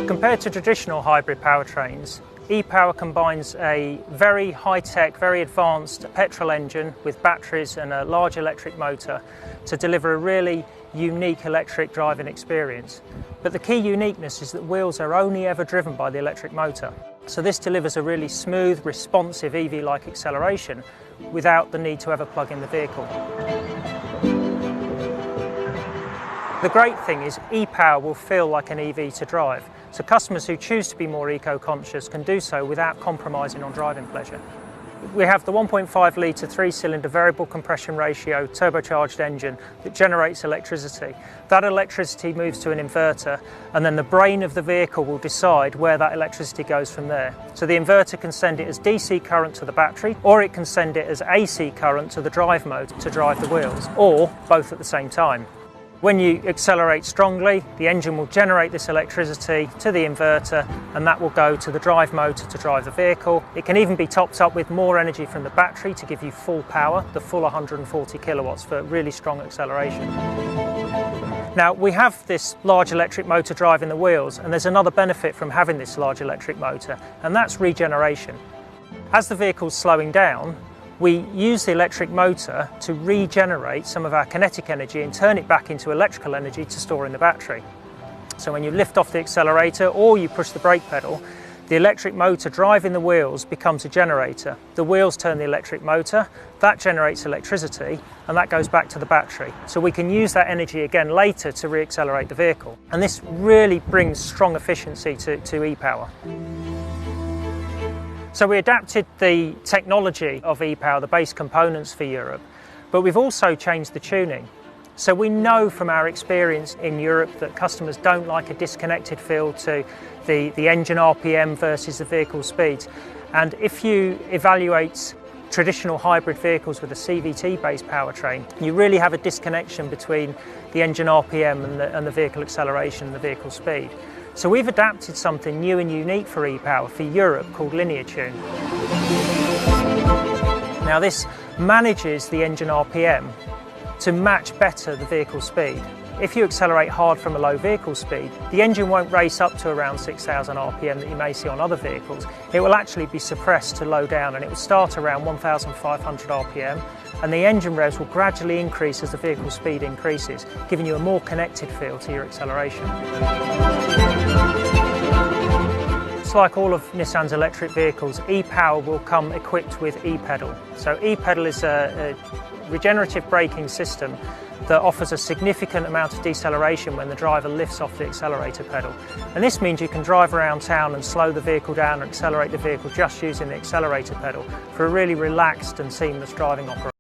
Compared to traditional hybrid powertrains, e-Power combines a very high-tech, very advanced petrol engine with batteries and a large electric motor to deliver a really unique electric driving experience. But the key uniqueness is that wheels are only ever driven by the electric motor. So this delivers a really smooth, responsive EV-like acceleration without the need to ever plug in the vehicle. The great thing is e-Power will feel like an EV to drive, so customers who choose to be more eco-conscious can do so without compromising on driving pleasure. We have the 1.5 litre 3-cylinder variable compression ratio turbocharged engine that generates electricity. That electricity moves to an inverter, and then the brain of the vehicle will decide where that electricity goes from there. So the inverter can send it as DC current to the battery, or it can send it as AC current to the drive mode to drive the wheels, or both at the same time. When you accelerate strongly, the engine will generate this electricity to the inverter, and that will go to the drive motor to drive the vehicle. It can even be topped up with more energy from the battery to give you full power, the full 140 kilowatts for really strong acceleration. Now, we have this large electric motor driving the wheels, and there's another benefit from having this large electric motor, and that's regeneration. As the vehicle's slowing down, we use the electric motor to regenerate some of our kinetic energy and turn it back into electrical energy to store in the battery. So when you lift off the accelerator or you push the brake pedal, the electric motor driving the wheels becomes a generator. The wheels turn the electric motor, that generates electricity, and that goes back to the battery. So we can use that energy again later to re-accelerate the vehicle. And this really brings strong efficiency to e-Power. So we adapted the technology of e-Power, the base components for Europe, but we've also changed the tuning. So we know from our experience in Europe that customers don't like a disconnected feel to the engine RPM versus the vehicle speeds. And if you evaluate traditional hybrid vehicles with a CVT-based powertrain, you really have a disconnection between the engine RPM and the vehicle acceleration and the vehicle speed. So we've adapted something new and unique for e-Power for Europe called Linear Tune. Now this manages the engine RPM to match better the vehicle speed. If you accelerate hard from a low vehicle speed, the engine won't race up to around 6,000 RPM that you may see on other vehicles. It will actually be suppressed to low down, and it will start around 1,500 RPM, and the engine revs will gradually increase as the vehicle speed increases, giving you a more connected feel to your acceleration. Just like all of Nissan's electric vehicles, e-Power will come equipped with e-pedal. So e-pedal is a regenerative braking system that offers a significant amount of deceleration when the driver lifts off the accelerator pedal. And this means you can drive around town and slow the vehicle down and accelerate the vehicle just using the accelerator pedal for a really relaxed and seamless driving operation.